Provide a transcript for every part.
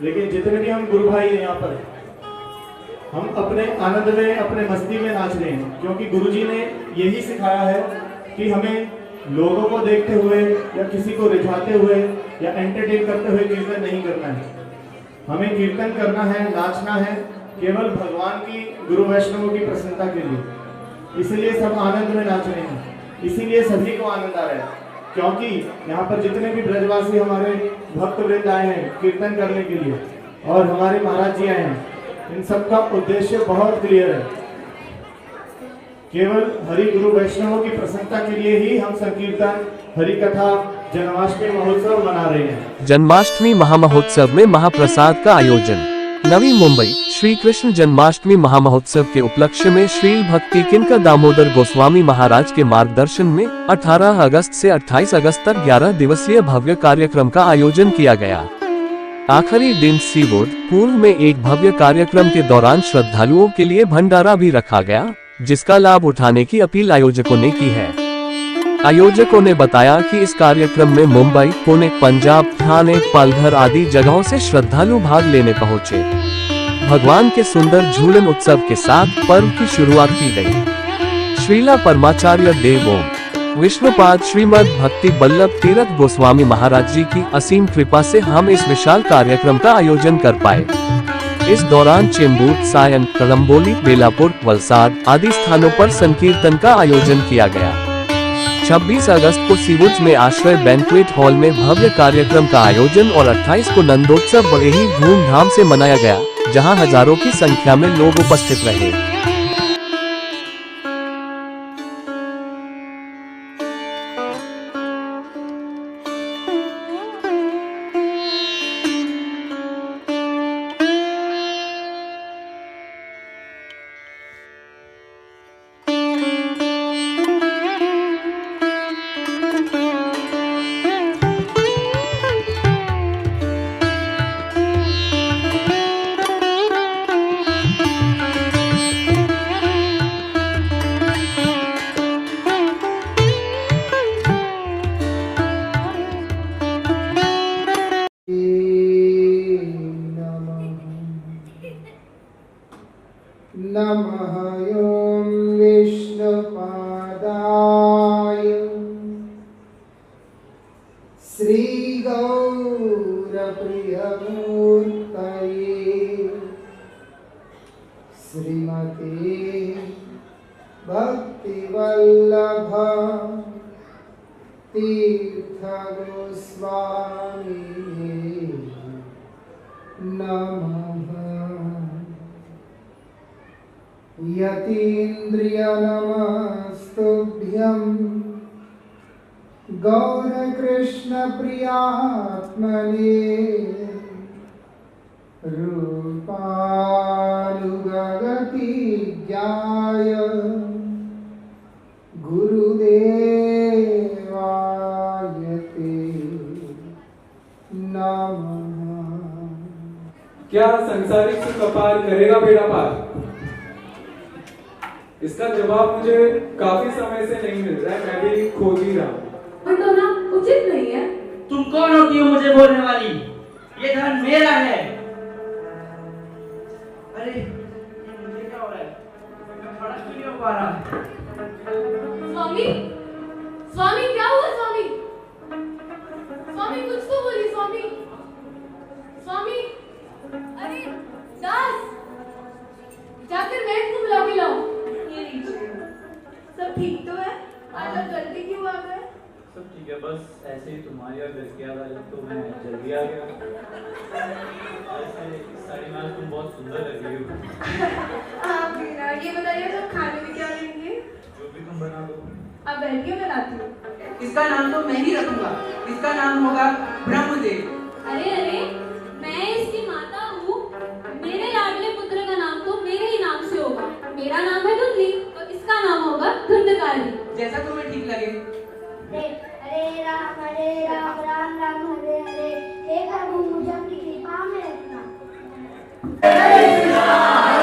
लेकिन जितने भी हम गुरु भाई हैं यहाँ पर, हम अपने आनंद में, अपने मस्ती में नाच रहे हैं, क्योंकि गुरुजी ने यही सिखाया है कि हमें लोगों को देखते हुए या किसी को रिझाते हुए या एंटरटेन करते हुए कीर्तन नहीं करना है। हमें कीर्तन करना है, नाचना है केवल भगवान की, गुरु वैष्णवों की प्रसन्नता के लिए। इसीलिए सब आनंद में नाच रहे हैं, इसीलिए सभी को आनंद आ रहा है, क्योंकि यहाँ पर जितने भी ब्रजवासी हमारे भक्त वृंद आए हैं कीर्तन करने के लिए और हमारे महाराज जी आए हैं, इन सबका उद्देश्य बहुत क्लियर है। केवल हरि गुरु वैष्णवों की प्रसन्नता के लिए ही हम संकीर्तन, हरि कथा, जन्माष्टमी महोत्सव मना रहे हैं। जन्माष्टमी महामहोत्सव में महाप्रसाद का आयोजन। नवी मुंबई श्री कृष्ण जन्माष्टमी महामहोत्सव के उपलक्ष्य में श्री भक्ति किंकर दामोदर गोस्वामी महाराज के मार्गदर्शन में 18 अगस्त से 28 अगस्त तक 11 दिवसीय भव्य कार्यक्रम का आयोजन किया गया। आखिरी दिन सीवोड पूर्व में एक भव्य कार्यक्रम के दौरान श्रद्धालुओं के लिए भंडारा भी रखा गया, जिसका लाभ उठाने की अपील आयोजकों ने की है। आयोजकों ने बताया कि इस कार्यक्रम में मुंबई, पुणे, पंजाब, ठाणे, पालघर आदि जगहों से श्रद्धालु भाग लेने पहुंचे। भगवान के सुंदर झूलन उत्सव के साथ पर्व की शुरुआत की गई। श्रीला परमाचार्य देव ओम विश्वपाद श्रीमद भक्ति बल्लभ तीरथ गोस्वामी महाराज जी की असीम कृपा से हम इस विशाल कार्यक्रम का आयोजन कर पाए। इस दौरान चेंबूर, सायन, कलम्बोली, बेलापुर, वलसाड आदि स्थानों पर संकीर्तन का आयोजन किया गया। 26 अगस्त को सीवुड्स में आश्रय बैंक्वेट हॉल में भव्य कार्यक्रम का आयोजन और 28 को नंदोत्सव बड़े ही धूमधाम से मनाया गया, जहां हजारों की संख्या में लोग उपस्थित रहे। नमः ॐ विष्णुपादाय श्रीगौरप्रियमूर्तये श्रीमते भक्तिवल्लभ तीर्थगोस्वामिने नमः। यतीन्द्रियनमस्तुभ्यं गौरकृष्णप्रियात्मने रूपानुगतिज्ञाय गुरुदेवाय ते नमः। क्या संसारिक सुख अपार करेगा बेड़ा पार? इसका जवाब मुझे काफी समय से नहीं मिल रहा है, मैं भी खोज ही रहा हूँ। तो ना उचित नहीं है। तुम कौन होती हो मुझे बोलने वाली? ये धन मेरा है। अरे मुझे क्या हो रहा है? मैं खड़ा क्यों नहीं हो पा रहा? स्वामी, स्वामी क्या हुआ स्वामी? स्वामी कुछ तो बोलिए स्वामी। स्वामी, अरे दास, जाकर मैं को बुला के लाओ। ये लीजिए। सब ठीक तो है? आज आप जल्दी क्यों आ गए? सब ठीक है, बस ऐसे ही तुम्हारी और घर की याद आई तो मैं जल्दी आ गया। ऐसे साड़ी में तुम बहुत सुंदर लग रही हो। आप बिना ये बताइए तो खाने में क्या लेंगे? जो भी तुम बना दो। अब बैठ के बनाती हूँ। इसका नाम तो मैं ही रखूंगा। इसका नाम होगा ब्रह्मदेव। अरे अरे, मैं इसकी माता हूँ। मेरे लाडले पुत्र का नाम तो मेरे ही नाम से होगा। मेरा नाम है धुंधली, तो इसका नाम होगा धुंधकारी। जैसा तुम्हें ठीक लगे। हरे राम राम राम हरे हरे। हे प्रभु मुझे अपनी कृपा में रखना। राम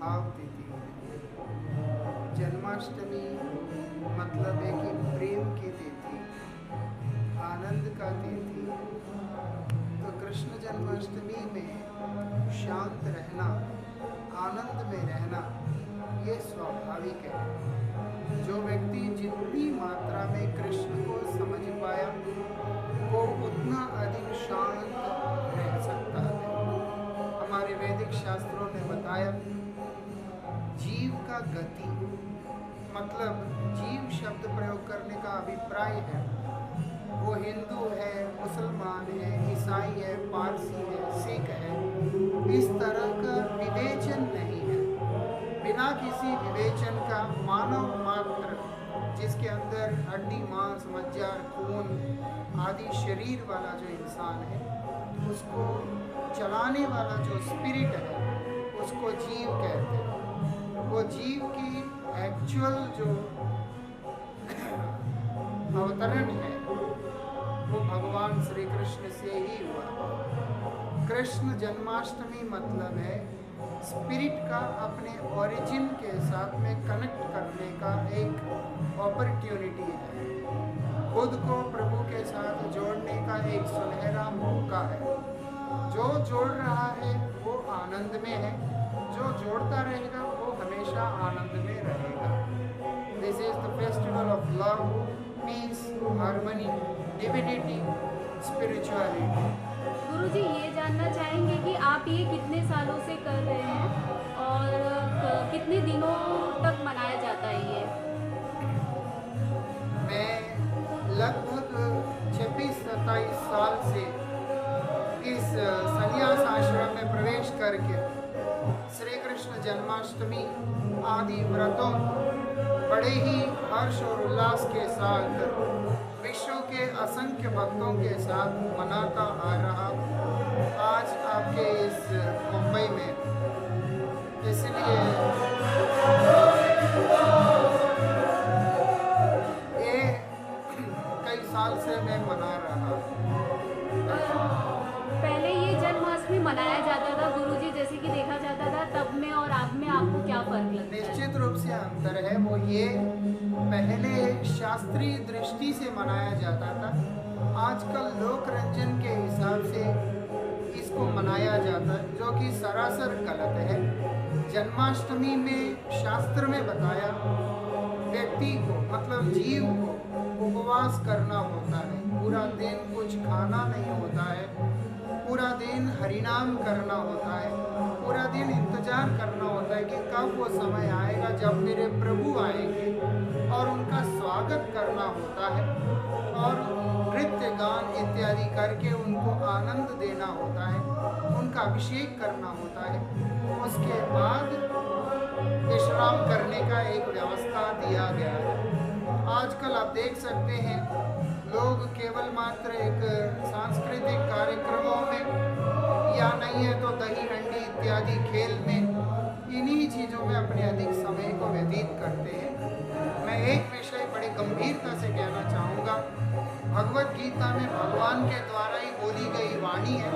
भाव देती है। जन्माष्टमी मतलब है कि प्रेम की तिथि, आनंद का तिथि। तो कृष्ण जन्माष्टमी में शांत रहना, आनंद में रहना, ये स्वाभाविक है। जो व्यक्ति जितनी मात्रा में कृष्ण को समझ पाया वो उतना अधिक शांत रह सकता है। हमारे वैदिक शास्त्रों ने बताया जीव का गति, मतलब जीव शब्द प्रयोग करने का अभिप्राय है वो हिंदू है, मुसलमान है, ईसाई है, पारसी है, सिख है, इस तरह का विवेचन नहीं है। बिना किसी विवेचन का मानव मात्र जिसके अंदर हड्डी, मांस, मज्जा, खून आदि शरीर वाला जो इंसान है उसको चलाने वाला जो स्पिरिट है उसको जीव कहते हैं। वो जीव की एक्चुअल जो अवतरण है वो भगवान श्री कृष्ण से ही हुआ। कृष्ण जन्माष्टमी मतलब है स्पिरिट का अपने ओरिजिन के साथ में कनेक्ट करने का एक अपॉर्चुनिटी है, खुद को प्रभु के साथ जोड़ने का एक सुनहरा मौका है। जो जोड़ रहा है वो आनंद में है, जो जोड़ता रहेगा वो हमेशा आनंद में रहेगा। This is the festival of love, peace, harmony, divinity, spirituality. Guruji, ये जानना चाहेंगे कि आप ये कितने सालों से कर रहे हैं और कितने दिनों तक मनाया जाता है ये? मैं लगभग 26-27 साल से इस संन्यास आश्रम में प्रवेश करके श्री कृष्ण जन्माष्टमी आदि व्रतों बड़े ही हर्ष और उल्लास के साथ विश्व के असंख्य भक्तों के साथ मनाता आ रहा। आज आपके इस मुंबई में इसलिए ये कई साल से मैं मना रहा। पहले ये जन्माष्टमी मनाया जाता था गुरुजी, जैसे कि देखा जाता था, तब में और आप में आपको क्या फर्क लगता है? निश्चित रूप से अंतर है। वो ये पहले शास्त्रीय दृष्टि से मनाया जाता था, आजकल लोक रंजन के हिसाब से इसको मनाया जाता है, जो कि सरासर गलत है। जन्माष्टमी में शास्त्र में बताया व्यक्ति को, मतलब जीव को उपवास करना होता है, पूरा दिन कुछ खाना नहीं होता है, पूरा दिन हरिनाम करना होता है, पूरा दिन इंतजार करना होता है कि कब वो समय आएगा जब मेरे प्रभु आएंगे, और उनका स्वागत करना होता है और नृत्य गान इत्यादि करके उनको आनंद देना होता है, उनका अभिषेक करना होता है। उसके बाद विश्राम करने का एक व्यवस्था दिया गया है। आजकल आप देख सकते हैं लोग केवल मात्र एक सांस्कृतिक कार्यक्रमों में या नहीं है तो दही हंडी इत्यादि खेल में, इन्हीं चीज़ों में अपने अधिक समय को व्यतीत करते हैं। मैं एक विषय बड़ी गंभीरता से कहना चाहूँगा। भगवत गीता में भगवान के द्वारा ही बोली गई वाणी है,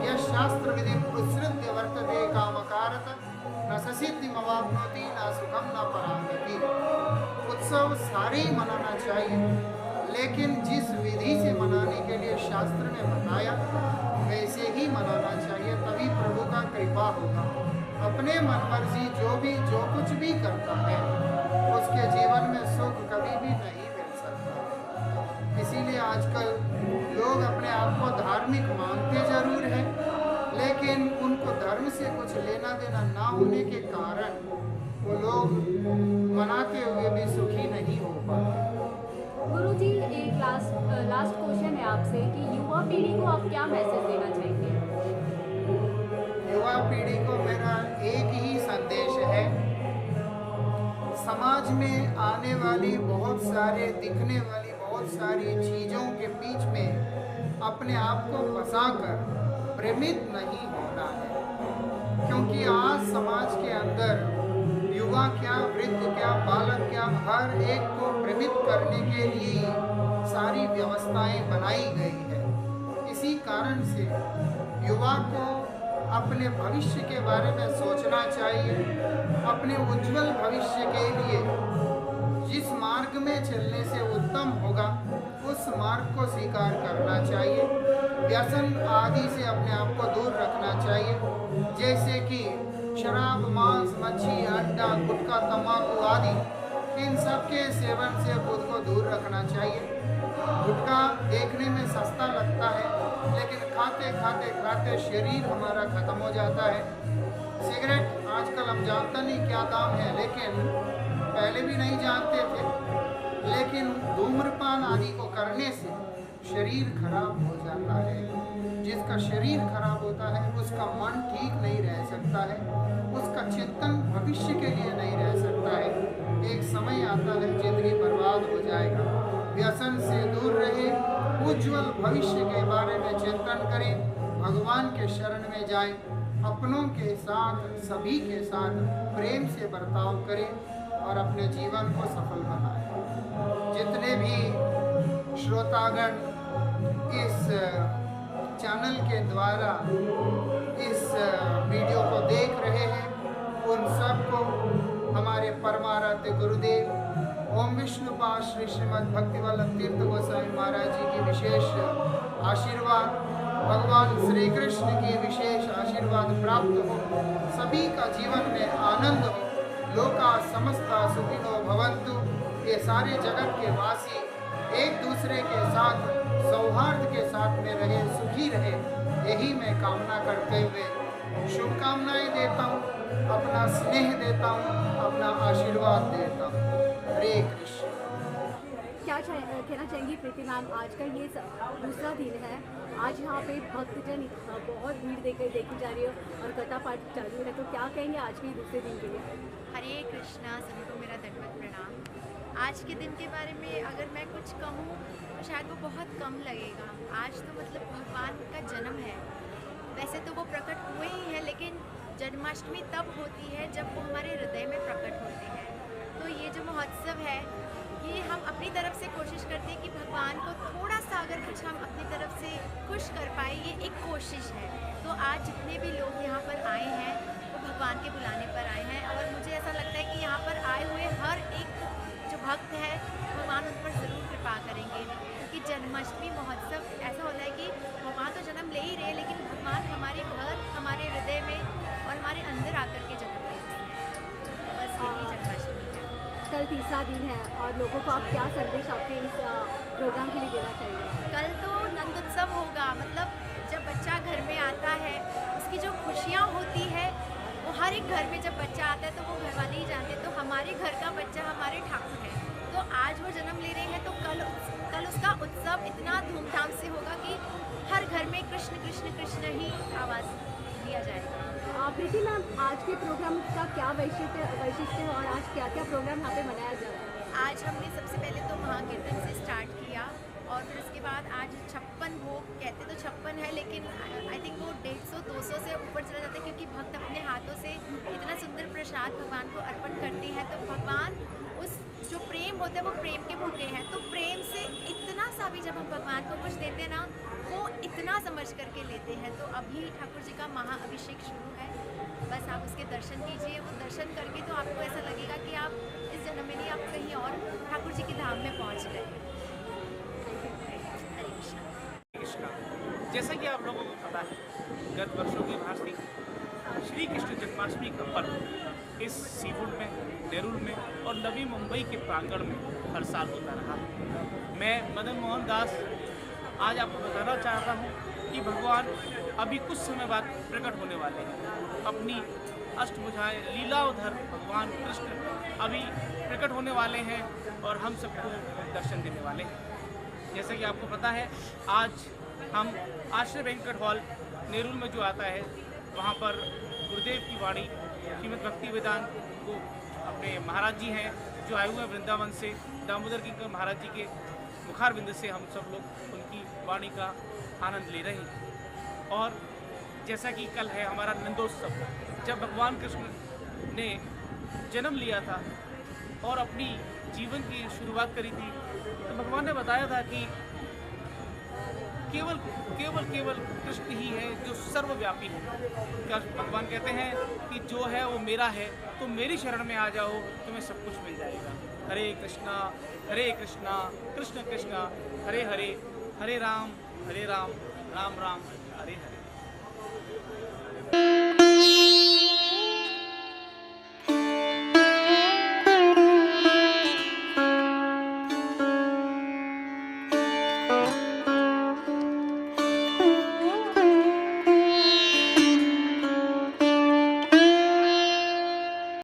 यह शास्त्र विधि पुरुषृत्य वर्तते कामकारत न ससिद्धि मवाप्नोति न सुखम न परांगति। उत्सव सारे ही मनाना चाहिए, लेकिन जिस विधि से मनाने के लिए शास्त्र ने बताया वैसे ही मनाना चाहिए, तभी प्रभु का कृपा होगा। अपने मन मर्जी जो कुछ भी करता है उसके जीवन में सुख कभी भी नहीं मिल सकता। इसीलिए आजकल लोग अपने आप को धार्मिक मानते जरूर हैं, लेकिन उनको धर्म से कुछ लेना देना ना होने के कारण वो लोग मनाते हुए भी सुखी नहीं हो पाते। गुरुजी, एक लास्ट क्वेश्चन है आपसे कि युवा पीढ़ी को आप क्या मैसेज देना चाहेंगे? युवा पीढ़ी को मेरा एक ही संदेश है, समाज में आने वाली बहुत सारे दिखने वाली बहुत सारी चीज़ों के बीच में अपने आप को फंसाकर भ्रमित नहीं होना है, क्योंकि आज समाज के अंदर युवा क्या, वृद्ध क्या, बालक क्या, हर एक को भ्रमित करने के लिए सारी व्यवस्थाएं बनाई गई है। इसी कारण से युवा को अपने भविष्य के बारे में सोचना चाहिए। अपने उज्जवल भविष्य के लिए जिस मार्ग में चलने से उत्तम होगा उस मार्ग को स्वीकार करना चाहिए। व्यसन आदि से अपने आप को दूर रखना चाहिए, जैसे कि शराब, मांस, मच्छी, अंडा, गुटखा, तंबाकू आदि, इन सब के सेवन से खुद को दूर रखना चाहिए। गुटखा देखने में सस्ता लगता है, लेकिन खाते खाते खाते शरीर हमारा खत्म हो जाता है। सिगरेट आजकल हम जानते नहीं क्या दाम है, लेकिन पहले भी नहीं जानते थे, लेकिन धूम्रपान आदि को करने से शरीर खराब हो जाता है। जिसका शरीर खराब होता है उसका मन ठीक नहीं रह सकता है, उसका चिंतन भविष्य के लिए नहीं रह सकता है। एक समय आता है जिंदगी बर्बाद हो जाएगा। व्यसन से दूर रहे, उज्जवल भविष्य के बारे में चिंतन करें, भगवान के शरण में जाएं, अपनों के साथ, सभी के साथ प्रेम से बर्ताव करें और अपने जीवन को सफल बनाएं। जितने भी श्रोतागण इस चैनल के द्वारा इस वीडियो को देख रहे हैं, उन सबको हमारे परमाराध्य गुरुदेव ओम विष्णुपाद श्री श्रीमद् भक्तिवल्लभ तीर्थ गोस्वामी महाराज जी की विशेष आशीर्वाद, भगवान श्री कृष्ण की विशेष आशीर्वाद प्राप्त हो, सभी का जीवन में आनंद हो, लोका समस्ता सुखिनो भवन्तु। ये सारे जगत के वासी एक दूसरे के साथ सौहार्द के साथ में रहे, सुखी रहे, यही मैं कामना करते हुए शुभकामनाएं देता हूँ, अपना स्नेह देता हूँ, अपना आशीर्वाद देता हूँ। हरे कृष्ण। क्या कहना चाहेंगी प्रीति मैम, आज का ये दूसरा दिन है, आज यहाँ पे भक्तजन बहुत भीड़ देखी जा रही है और कथा पाठ चालू है, तो क्या कहेंगे आज के दूसरे दिन के लिए? हरे कृष्णा, सभी को मेरा दंडवत प्रणाम। आज के दिन के बारे में अगर मैं कुछ कहूँ तो शायद वो बहुत कम लगेगा। आज तो मतलब भगवान का जन्म है, वैसे तो वो प्रकट हुए ही हैं, लेकिन जन्माष्टमी तब होती है जब वो हमारे हृदय में प्रकट होते हैं। तो ये जो महोत्सव है, ये हम अपनी तरफ से कोशिश करते हैं कि भगवान को थोड़ा सा अगर कुछ हम अपनी तरफ से खुश कर पाए, ये एक कोशिश है। तो आज जितने भी लोग यहाँ पर आए हैं वो भगवान के बुलाने पर आए हैं, और मुझे ऐसा लगता है कि यहाँ पर आए हुए हर एक जो भक्त है भगवान उन पर ज़रूर कृपा करेंगे, क्योंकि जन्माष्टमी महोत्सव ऐसा होता है कि भगवान तो जन्म ले ही रहे, लेकिन भगवान हमारे घर, हमारे हृदय में और हमारे अंदर आकर के जन्म लेते हैं। बस यही जन्माष्टमी है। कल तीसरा दिन है और लोगों को आप क्या संदेश आपके इस प्रोग्राम के लिए देना चाहिए? कल तो नंदोत्सव होगा, मतलब जब बच्चा घर में आता है उसकी जो खुशियाँ होती है वो हर एक घर में जब बच्चा आता है तो वो घर वाले ही जानते हैं, तो हमारे घर का बच्चा हमारे ठाकुर है। तो आज वो जन्म ले रहे हैं, तो कल उसका उत्सव इतना धूमधाम से होगा कि हर घर में कृष्ण कृष्ण कृष्ण ही आवाज़ दिया जाएगा। प्रीति मैम, आज के प्रोग्राम का क्या वैशिष्ट्य है और आज क्या क्या प्रोग्राम यहाँ पे मनाया जा रहा है? आज हमने सबसे पहले तो महाकीर्तन से स्टार्ट किया, और फिर उसके बाद आज 56 भोग, कहते तो 56 है लेकिन आई थिंक वो 150-200 से ऊपर चला जाता है, क्योंकि भक्त अपने हाथों से इतना सुंदर प्रसाद भगवान को अर्पण करते हैं। तो भगवान उस जो प्रेम होता है वो प्रेम के भूखे हैं, तो प्रेम से इतना सा भी जब हम भगवान को कुछ देते हैं ना, वो इतना समझ करके लेते हैं। तो अभी ठाकुर जी का महाअभिषेक शुरू है, बस आप उसके दर्शन कीजिए। वो दर्शन करके तो आपको ऐसा लगेगा कि आप इस जन्म में नहीं, आप कहीं और ठाकुर जी के धाम में पहुँच गए। हरे कृष्णा। जैसा कि आप लोगों को पता है, गत वर्षों की भांति श्री कृष्ण जन्माष्टमी का पर्व इस सीफूड में, नेरुल में और नवी मुंबई के प्रांगण में हर साल होता रहा। मैं मदन मोहन दास आज आपको बताना चाहता हूँ कि भगवान अभी कुछ समय बाद प्रकट होने वाले हैं। अपनी अष्टभुजाएं लीलावधर भगवान कृष्ण अभी प्रकट होने वाले हैं और हम सबको दर्शन देने वाले हैं। जैसे कि आपको पता है, आज हम आश्रय बैंक्वेट हॉल नेरुल में जो आता है, वहाँ पर गुरुदेव की वाणी श्रीमद् भक्ति वेदांत को अपने महाराज जी हैं जो आए हुए हैं वृंदावन से, दामोदर किंकर महाराज जी के मुखारविंद से हम सब लोग उनकी वाणी का आनंद ले रहे हैं। और जैसा कि कल है हमारा नंदोत्सव, जब भगवान कृष्ण ने जन्म लिया था और अपनी जीवन की शुरुआत करी थी, तो भगवान ने बताया था कि केवल केवल केवल कृष्ण ही है जो सर्वव्यापी है। क्या भगवान कहते हैं कि जो है वो मेरा है, तो मेरी शरण में आ जाओ, तुम्हें सब कुछ मिल जाएगा। हरे कृष्णा कृष्ण कृष्ण हरे हरे, हरे राम राम राम हरे हरे।